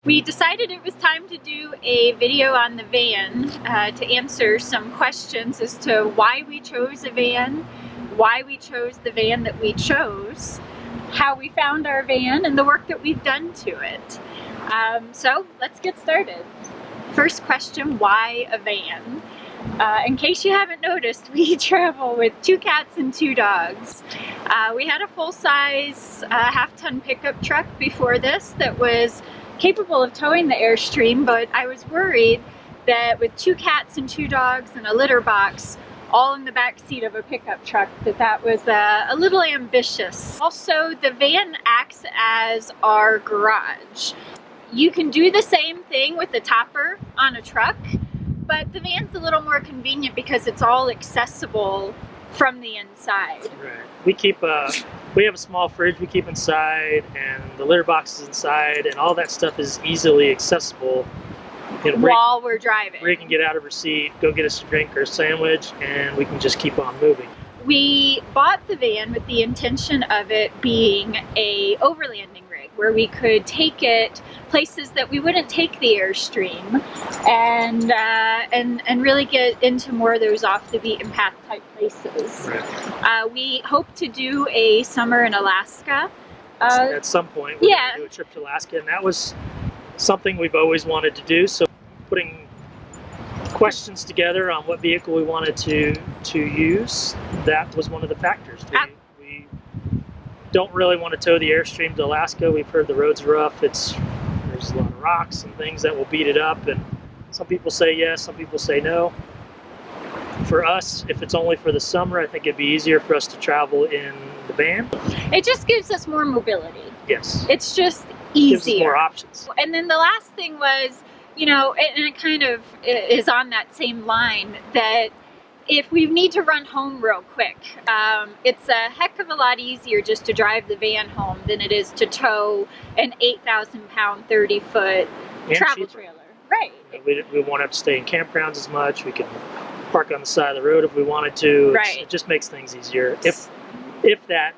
We decided it was time to do a video on the van to answer some questions as to why we chose a van, why we chose the van that we chose, how we found our van, and the work that we've done to it. So let's get started. First question, why a van? In case you haven't noticed, we travel with 2 cats and 2 dogs. We had a full-size half-ton pickup truck before this that was capable of towing the Airstream, but I was worried that with 2 cats and 2 dogs and a litter box all in the back seat of a pickup truck, that was a little ambitious. Also, the van acts as our garage. You can do the same thing with the topper on a truck, but the van's a little more convenient because it's all accessible from the inside. Right. We have a small fridge we keep inside, and the litter box is inside, and all that stuff is easily accessible. While we're driving. Ray can get out of her seat, go get us a drink or a sandwich, and we can just keep on moving. We bought the van with the intention of it being a overlanding rig where we could take it places that we wouldn't take the Airstream, and really get into more of those off the beaten path type places. Right. We hope to do a summer in Alaska. At some point, we're going to do a trip to Alaska, and that was something we've always wanted to do. So putting questions together on what vehicle we wanted to use, that was one of the factors. We don't really want to tow the Airstream to Alaska. We've heard the roads are rough. There's a lot of rocks and things that will beat it up, and some people say yes, some people say no. For us, if it's only for the summer, I think it'd be easier for us to travel in the van. It just gives us more mobility. Yes. It's just easier. Gives us more options. And then the last thing was, you know, and it kind of is on that same line, that if we need to run home real quick, it's a heck of a lot easier just to drive the van home than it is to tow an 8,000-pound, 30-foot travel trailer. Right. We won't have to stay in campgrounds as much. We can park on the side of the road if we wanted to. Right. It just makes things easier if that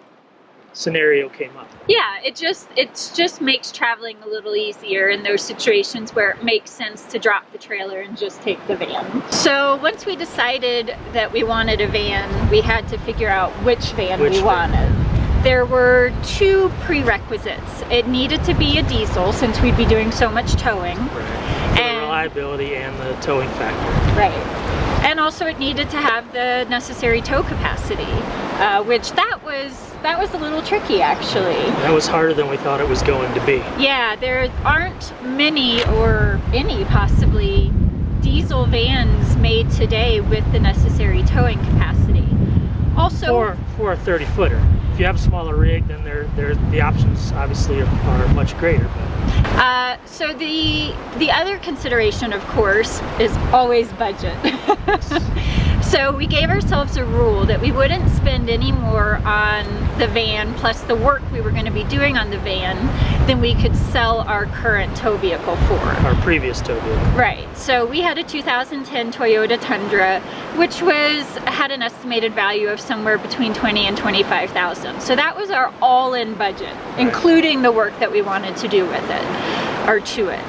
scenario came up. Yeah, it just makes traveling a little easier in those situations where it makes sense to drop the trailer and just take the van. So once we decided that we wanted a van, we had to figure out which van we wanted. There were 2 prerequisites. It needed to be a diesel since we'd be doing so much towing. Right. For the reliability and the towing factor. Right. And also it needed to have the necessary tow capacity, which that was a little tricky, actually. That was harder than we thought it was going to be. Yeah, there aren't many, or any possibly, diesel vans made today with the necessary towing capacity. Also, for a 30-footer. If you have a smaller rig, then the options obviously are much greater. So the other consideration, of course, is always budget. So we gave ourselves a rule that we wouldn't spend any more on the van plus the work we were going to be doing on the van than we could sell our current tow vehicle for. Our previous tow vehicle. Right. So we had a 2010 Toyota Tundra, which had an estimated value of somewhere between $20,000 and $25,000. So that was our all-in budget, right, including the work that we wanted to do with it, or to it.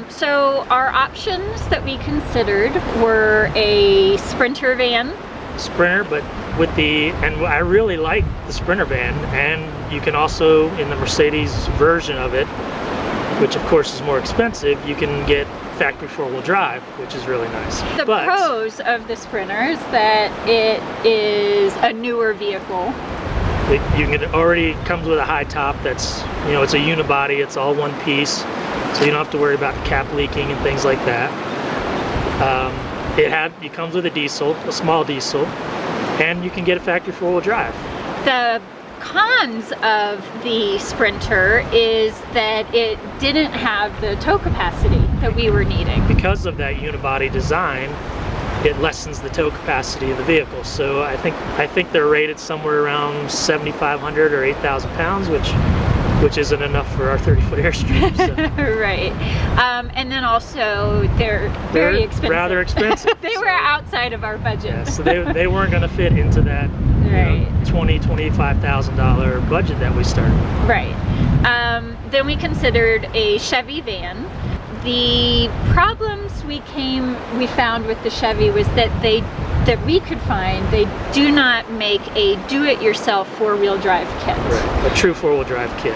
So our options that we considered were a Sprinter van. Sprinter, but and I really like the Sprinter van, and you can also, in the Mercedes version of it, which of course is more expensive, you can get factory 4-wheel drive, which is really nice. The pros of the Sprinter is that it is a newer vehicle. It already comes with a high top that's, it's a unibody, it's all one piece, so you don't have to worry about the cap leaking and things like that. It comes with a diesel, a small diesel, and you can get a factory 4-wheel drive. The cons of the Sprinter is that it didn't have the tow capacity that we were needing. Because of that unibody design, it lessens the tow capacity of the vehicle. So I think they're rated somewhere around 7,500 or 8,000 pounds, which isn't enough for our 30-foot Airstream. So. Right. And then also they're very expensive. Rather expensive. They were outside of our budget. Yeah, so they weren't going to fit into that $20,000 to $25,000 budget that we started. Right. Then we considered a Chevy van. The problems we found with the Chevy was that we could find, they do not make a do-it-yourself four-wheel drive kit. Right. A true four-wheel drive kit.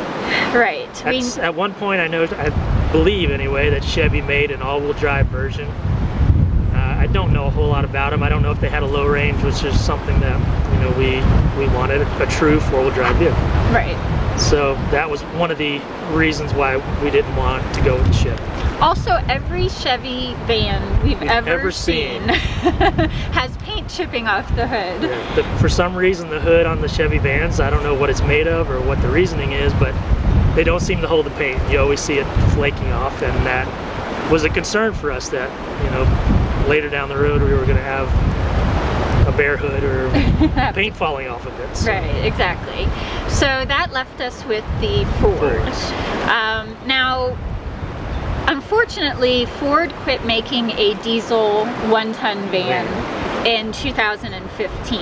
Right. At one point, I believe anyway, that Chevy made an all-wheel drive version. I don't know a whole lot about them. I don't know if they had a low range, which is something that we wanted, a true four-wheel drive vehicle. Right. So that was one of the reasons why we didn't want to go with the Chevy. Also, every Chevy van we've ever seen has paint chipping off the hood. Yeah, for some reason, the hood on the Chevy vans, I don't know what it's made of or what the reasoning is, but they don't seem to hold the paint. You always see it flaking off, and that was a concern for us that, later down the road we were going to have a bare hood or paint falling off of it. So. Right, exactly. So that left us with the Ford. Now, unfortunately, Ford quit making a diesel one-ton van in 2015.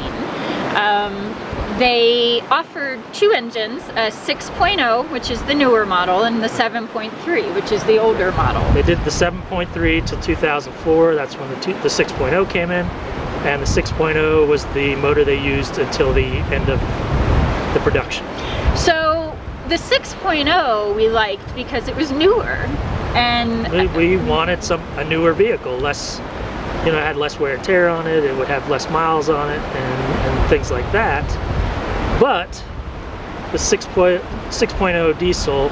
They offered two engines, a 6.0, which is the newer model, and the 7.3, which is the older model. They did the 7.3 till 2004. That's when the 6.0 came in, and the 6.0 was the motor they used until the end of the production. So the 6.0 we liked because it was newer, and we wanted a newer vehicle, less, it had less wear and tear on it. It would have less miles on it, and things like that. But the 6.0 diesel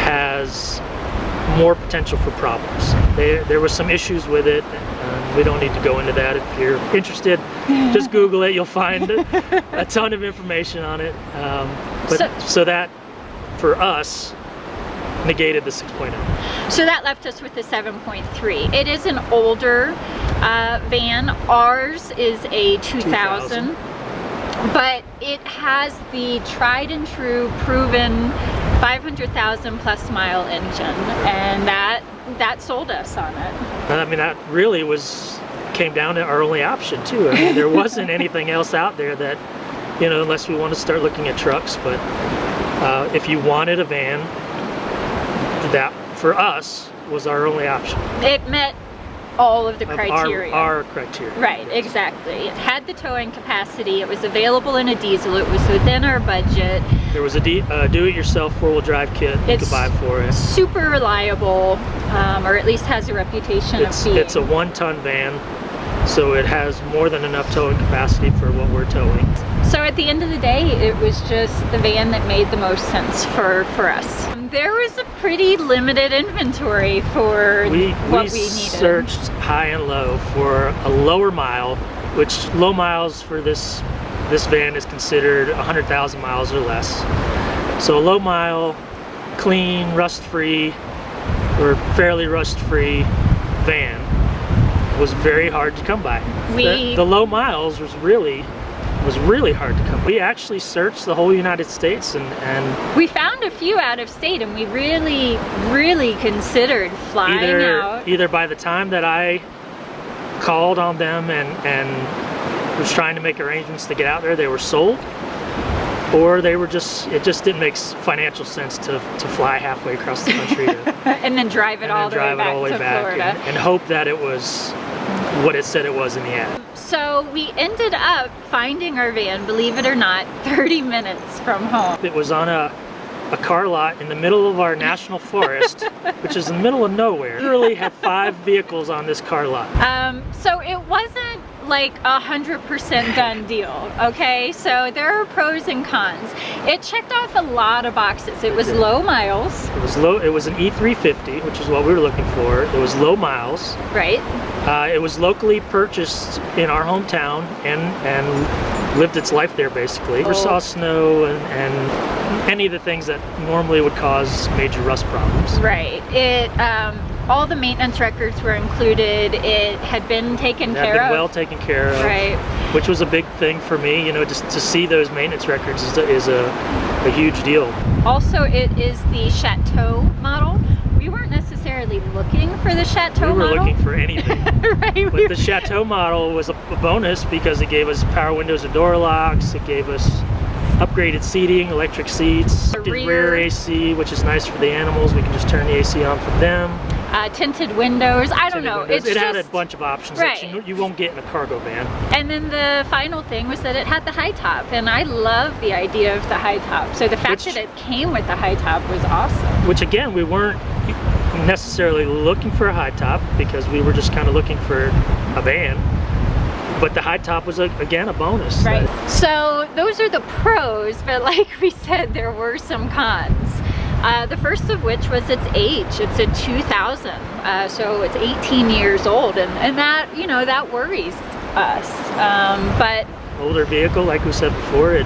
has more potential for problems. There were some issues with it. We don't need to go into that. If you're interested, just Google it. You'll find a ton of information on it. So that, for us, negated the 6.0. So that left us with the 7.3. It is an older van. Ours is a 2000. But it has the tried and true, proven 500,000 plus mile engine, and that sold us on it. I mean, that really came down to our only option too. I mean, there wasn't anything else out there that, unless we want to start looking at trucks. But if you wanted a van, that for us was our only option. It met all of the criteria. Our criteria. Right, exactly. It had the towing capacity, it was available in a diesel, it was within our budget. There was a do-it-yourself four-wheel drive kit you could buy for it. Super reliable, or at least has a reputation of being. It's a one-ton van, so it has more than enough towing capacity for what we're towing. So at the end of the day, it was just the van that made the most sense for us. There was a pretty limited inventory for what we needed. We searched high and low for a lower mile, which low miles for this van is considered 100,000 miles or less. So a low mile, clean, rust-free, or fairly rust-free van was very hard to come by. The low miles was really hard to come by. We actually searched the whole United States and we found a few out of state, and we really considered flying out. Either by the time that I called on them and was trying to make arrangements to get out there, they were sold, or it just didn't make financial sense to fly halfway across the country and then drive it all the way back to Florida and hope that it was what it said it was in the ad. So we ended up finding our van, believe it or not, 30 minutes from home. It was on a car lot in the middle of our national forest, which is in the middle of nowhere. We literally had 5 vehicles on this car lot. So it wasn't like 100% done deal, okay? So there are pros and cons. It checked off a lot of boxes. It was low miles. It was an E350, which is what we were looking for. It was low miles. Right. It was locally purchased in our hometown and lived its life there basically. We saw snow and any of the things that normally would cause major rust problems. Right. All the maintenance records were included. It had been taken care of. Had been well taken care of. Right. Which was a big thing for me, just to see those maintenance records is a huge deal. Also, it is the Chateau model. We weren't necessarily looking for the Chateau model. We were looking for anything. Right. But the Chateau model was a bonus because it gave us power windows and door locks. It gave us upgraded seating, electric seats, rear AC, which is nice for the animals. We can just turn the AC on for them. Tinted windows. I don't know. It had a bunch of options that you won't get in a cargo van. And then the final thing was that it had the high top, and I love the idea of the high top. So the fact that it came with the high top was awesome. Which again, we weren't necessarily looking for a high top because we were just kind of looking for a van. But the high top was, again, a bonus. Right. So those are the pros, but like we said, there were some cons. The first of which was its age. It's a 2000, so it's 18 years old, and that, you know, that worries us. But older vehicle, like we said before, it,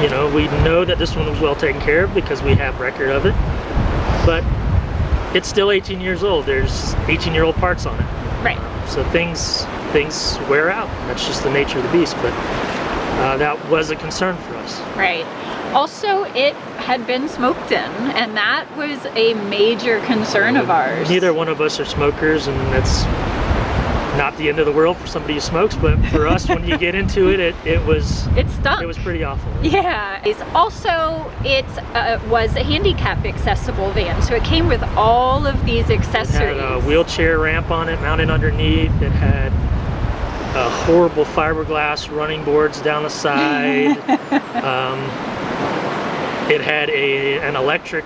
you know, we know that this one was well taken care of because we have record of it, but it's still 18 years old. There's 18-year-old parts on it. Right. So things wear out. That's just the nature of the beast, but that was a concern for us. Right. Also, it had been smoked in, and that was a major concern of ours. Neither one of us are smokers, and that's not the end of the world for somebody who smokes, but for us, when you get into it, it stunk. It was pretty awful. Yeah. Also, it was a handicap accessible van, so it came with all of these accessories. It had a wheelchair ramp on it mounted underneath. It had horrible fiberglass running boards down the side. It had an electric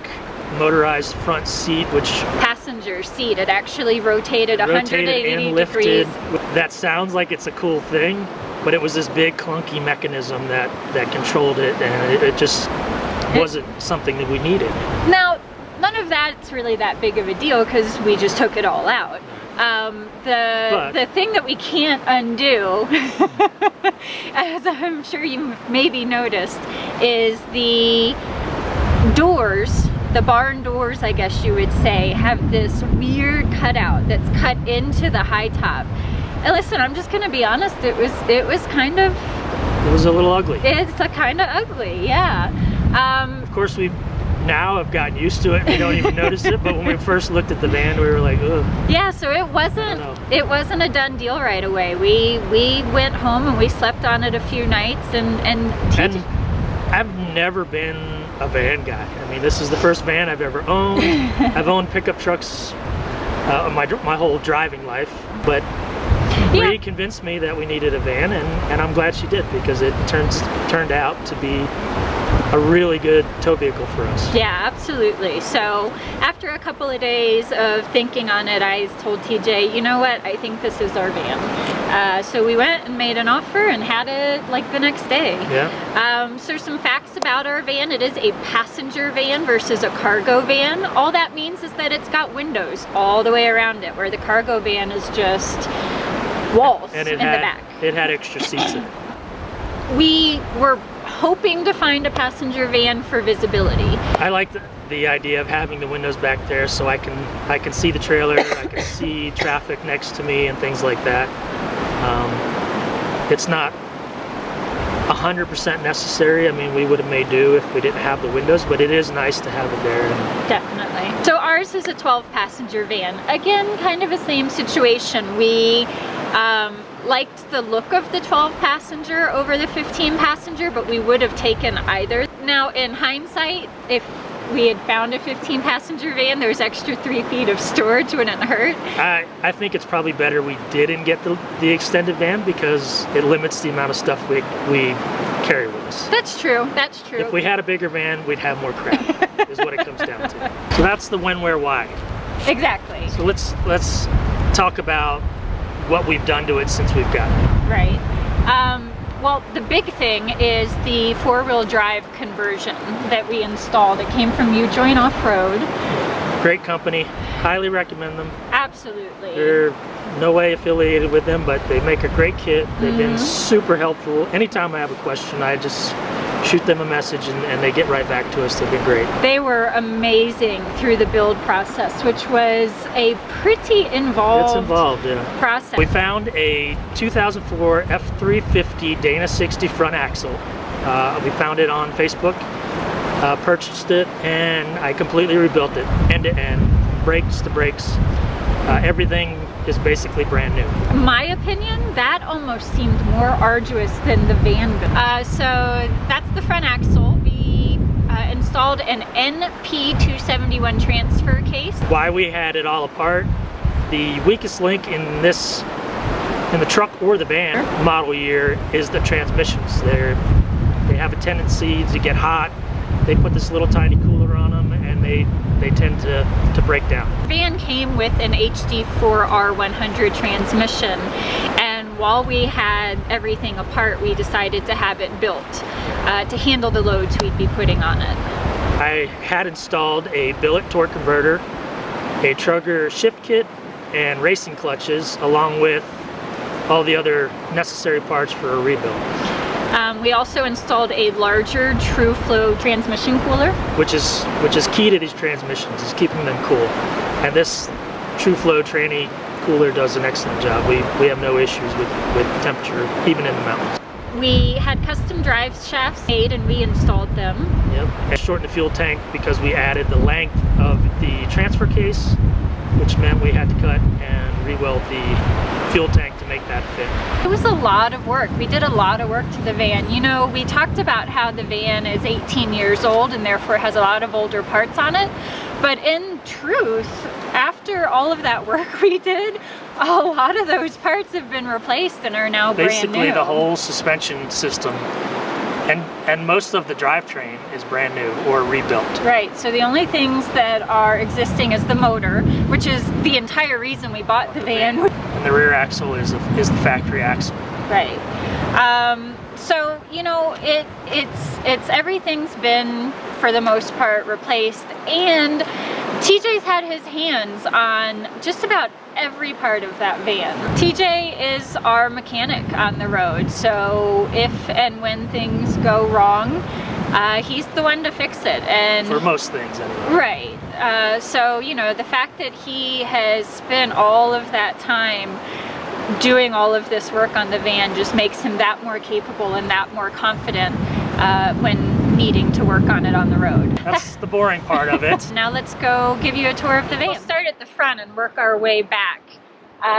motorized front seat, which passenger seat. It actually rotated 180 and lifted. degrees. That sounds like it's a cool thing, but it was this big clunky mechanism that controlled it, and it just wasn't something that we needed. Now, none of that's really that big of a deal because we just took it all out. The thing that we can't undo, as I'm sure you maybe noticed, is the doors, the barn doors, I guess you would say, have this weird cutout that's cut into the high top. And listen, I'm just gonna be honest, it was kind of... It was a little ugly. It's kind of ugly, yeah. Of course, we now have gotten used to it. We don't even notice it, but when we first looked at the van, we were like, ugh. Yeah, so it wasn't a done deal right away. We went home and we slept on it a few nights, and I've never been a van guy. I mean, this is the first van I've ever owned. I've owned pickup trucks my whole driving life, but Bree convinced me that we needed a van, and I'm glad she did, because it turned out to be a really good tow vehicle for us. Yeah, absolutely. So after a couple of days of thinking on it, I told TJ, you know what, I think this is our van. So we went and made an offer and had it like the next day. Yeah. So some facts about our van: it is a passenger van versus a cargo van. All that means is that it's got windows all the way around it, where the cargo van is just walls in the back. It had extra seats in it. We were hoping to find a passenger van for visibility. I like the idea of having the windows back there so I can see the trailer, I can see traffic next to me and things like that. It's not 100% necessary. I mean, we would have made do if we didn't have the windows, but it is nice to have it there. Definitely. So ours is a 12-passenger van. Again, kind of the same situation. We liked the look of the 12-passenger over the 15-passenger, but we would have taken either. Now, in hindsight, if we had found a 15-passenger van, there's extra 3 feet of storage, wouldn't it hurt? I think it's probably better we didn't get the extended van, because it limits the amount of stuff we carry with us. That's true. That's true. If we had a bigger van, we'd have more crap, is what it comes down to. So that's the when, where, why. Exactly. So let's talk about what we've done to it since we've gotten it. Right. Well, the big thing is the 4-wheel drive conversion that we installed. It came from Ujoint Off-Road. Great company. Highly recommend them. Absolutely. They're no way affiliated with them, but they make a great kit. They've been super helpful. Anytime I have a question, I just shoot them a message and they get right back to us. They've been great. They were amazing through the build process, which was a pretty involved process. We found a 2004 F350 Dana 60 front axle. We found it on Facebook, purchased it, and I completely rebuilt it end to end, brakes to brakes, everything is basically brand new. In my opinion, that almost seemed more arduous than the van build. So that's the front axle. We installed an NP271 transfer case. Why we had it all apart, the weakest link in the truck or the van model year is the transmissions. They have a tendency to get hot. They put this little tiny cooler on them, and they tend to break down. The van came with an HD4R100 transmission, and while we had everything apart, we decided to have it built to handle the loads we'd be putting on it. I had installed a billet torque converter, a Trugger shift kit, and racing clutches, along with all the other necessary parts for a rebuild. We also installed a larger True Flow transmission cooler, which is key to these transmissions, is keeping them cool. And this True Flow tranny cooler does an excellent job. We have no issues with temperature, even in the mountains. We had custom drive shafts made and we installed them. Yep. And shortened the fuel tank because we added the length of the transfer case, which meant we had to cut and re-weld the fuel tank to make that fit. It was a lot of work. We did a lot of work to the van. You know, we talked about how the van is 18 years old and therefore has a lot of older parts on it. But in truth, after all of that work we did, a lot of those parts have been replaced and are now brand new. Basically the whole suspension system and most of the drivetrain is brand new or rebuilt. Right, so the only things that are existing is the motor, which is the entire reason we bought the van. And the rear axle is the factory axle. Right. So, you know, it's everything's been, for the most part, replaced, and TJ's had his hands on just about every part of that van. TJ is our mechanic on the road, so if and when things go wrong, he's the one to fix it. And for most things, anyway. Right. So, you know, the fact that he has spent all of that time doing all of this work on the van just makes him that more capable and that more confident when needing to work on it on the road. That's the boring part of it. Now let's go give you a tour of the van. We'll start at the front and work our way back.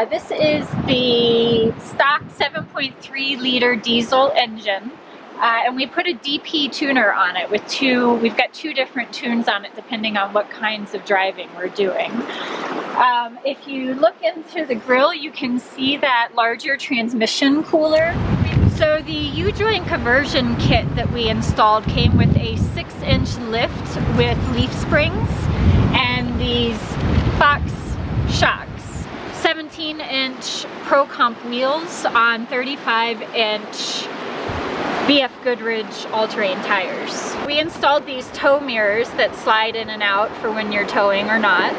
This is the stock 7.3 liter diesel engine. And we put a DP tuner on it with we've got two different tunes on it depending on what kinds of driving we're doing. If you look into the grill, you can see that larger transmission cooler. So the Ujoint conversion kit that we installed came with a 6-inch lift with leaf springs and these Fox shocks. 17-inch Pro Comp wheels on 35-inch BF Goodrich all-terrain tires. We installed these tow mirrors that slide in and out for when you're towing or not.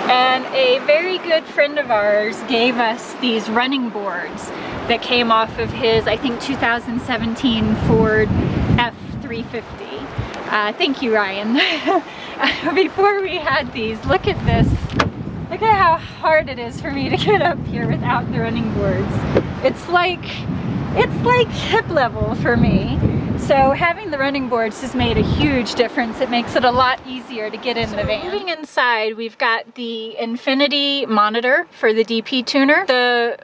And a very good friend of ours gave us these running boards that came off of his, I think, 2017 Ford E350. Thank you, Ryan. Before we had these, look at this. Look at how hard it is for me to get up here without the running boards. It's like hip level for me. So having the running boards has made a huge difference. It makes it a lot easier to get in the van. Moving inside, we've got the infinity monitor for the DP tuner. The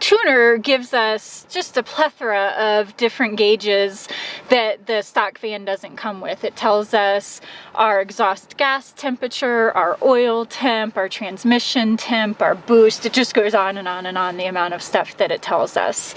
tuner gives us just a plethora of different gauges that the stock van doesn't come with. It tells us our exhaust gas temperature, our oil temp, our transmission temp, our boost. It just goes on and on and on, the amount of stuff that it tells us.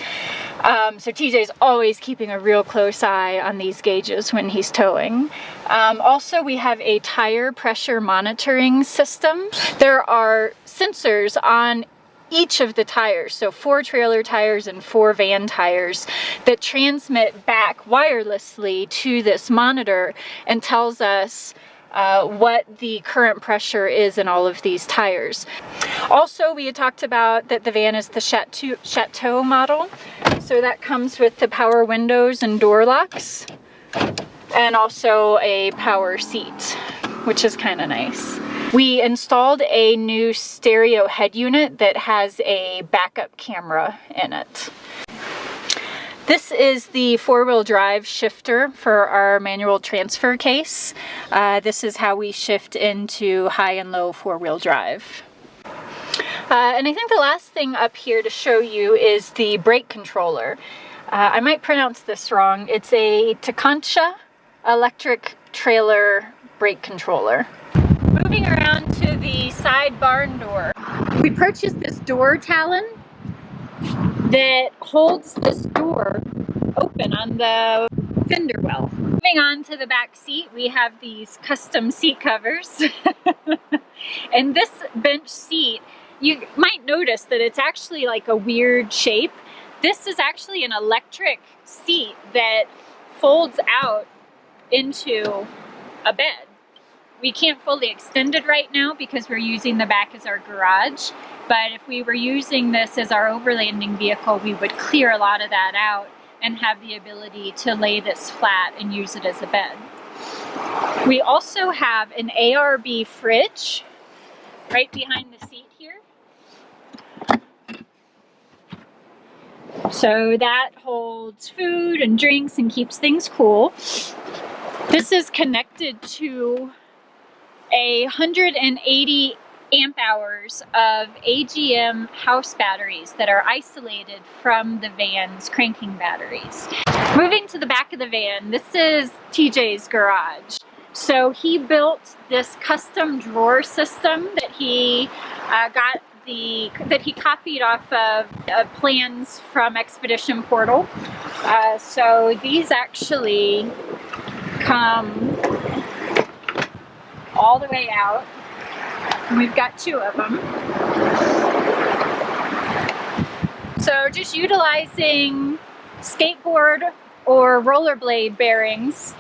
So TJ's always keeping a real close eye on these gauges when he's towing. Also, we have a tire pressure monitoring system. There are sensors on each of the tires, so 4 trailer tires and 4 van tires, that transmit back wirelessly to this monitor and tells us what the current pressure is in all of these tires. Also, we had talked about that the van is the Chateau model, so that comes with the power windows and door locks, and also a power seat, which is kind of nice. We installed a new stereo head unit that has a backup camera in it. This is the 4-wheel drive shifter for our manual transfer case. This is how we shift into high and low 4-wheel drive. And I think the last thing up here to show you is the brake controller. I might pronounce this wrong. It's a Takancha electric trailer brake controller. Moving around to the side barn door. We purchased this door talon that holds this door open on the fender well. Moving on to the back seat, we have these custom seat covers. And this bench seat, you might notice that it's actually like a weird shape. This is actually an electric seat that folds out into a bed. We can't fully extend it right now because we're using the back as our garage, but if we were using this as our overlanding vehicle, we would clear a lot of that out and have the ability to lay this flat and use it as a bed. We also have an ARB fridge right behind the seat here. So that holds food and drinks and keeps things cool. This is connected to 180 amp hours of AGM house batteries that are isolated from the van's cranking batteries. Moving to the back of the van, this is TJ's garage. So he built this custom drawer system that he copied off of plans from Expedition Portal. So these actually come all the way out. And we've got 2 of them. So just utilizing skateboard or rollerblade bearings,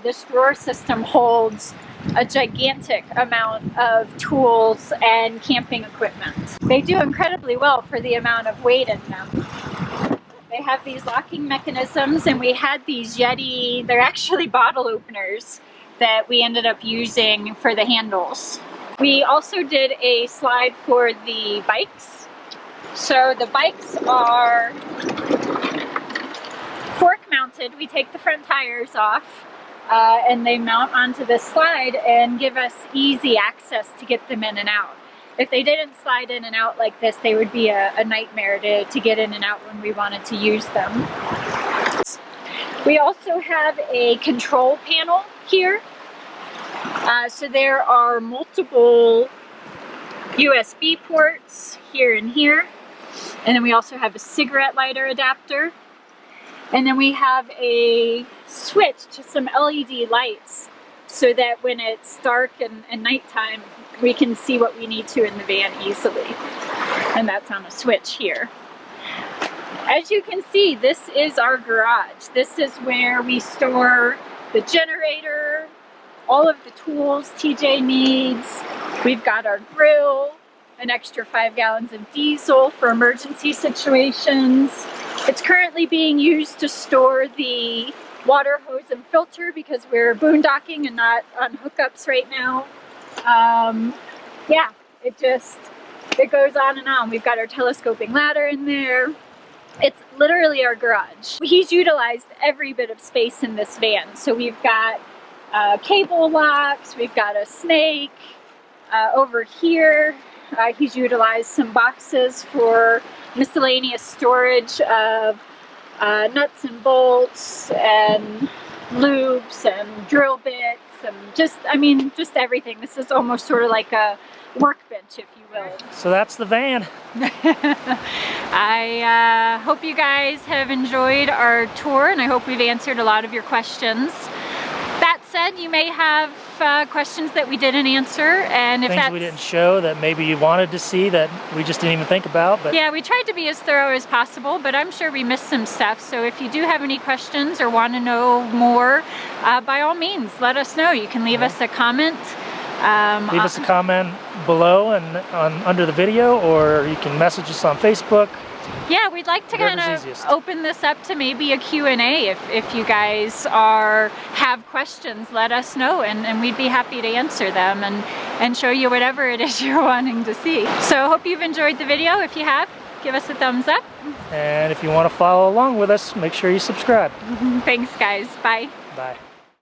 this drawer system holds a gigantic amount of tools and camping equipment. They do incredibly well for the amount of weight in them. They have these locking mechanisms, and we had these Yeti, they're actually bottle openers that we ended up using for the handles. We also did a slide for the bikes. So the bikes are fork mounted. We take the front tires off and they mount onto this slide and give us easy access to get them in and out. If they didn't slide in and out like this, they would be a nightmare to get in and out when we wanted to use them. We also have a control panel here. So there are multiple USB ports here and here. And then we also have a cigarette lighter adapter. And then we have a switch to some LED lights so that when it's dark and nighttime, we can see what we need to in the van easily. And that's on a switch here. As you can see, this is our garage. This is where we store the generator, all of the tools TJ needs. We've got our grill, an extra 5 gallons of diesel for emergency situations. It's currently being used to store the water hose and filter because we're boondocking and not on hookups right now. Yeah, it goes on and on. We've got our telescoping ladder in there. It's literally our garage. He's utilized every bit of space in this van. So we've got cable locks, we've got a snake over here. He's utilized some boxes for miscellaneous storage of nuts and bolts and loops and drill bits and just everything. This is almost sort of like a workbench, if you will. So that's the van. I hope you guys have enjoyed our tour, and I hope we've answered a lot of your questions. That said, you may have questions that we didn't answer, and if things we didn't show that maybe you wanted to see that we just didn't even think about. But yeah, we tried to be as thorough as possible, but I'm sure we missed some stuff. So if you do have any questions or want to know more, by all means, let us know. You can leave us a comment. Leave us a comment below and under the video, or you can message us on Facebook. Yeah, we'd like to kind of open this up to maybe a Q&A. If you guys have questions, let us know, and we'd be happy to answer them and show you whatever it is you're wanting to see. So hope you've enjoyed the video. If you have, give us a thumbs up. And if you want to follow along with us, make sure you subscribe. Thanks, guys. Bye. Bye.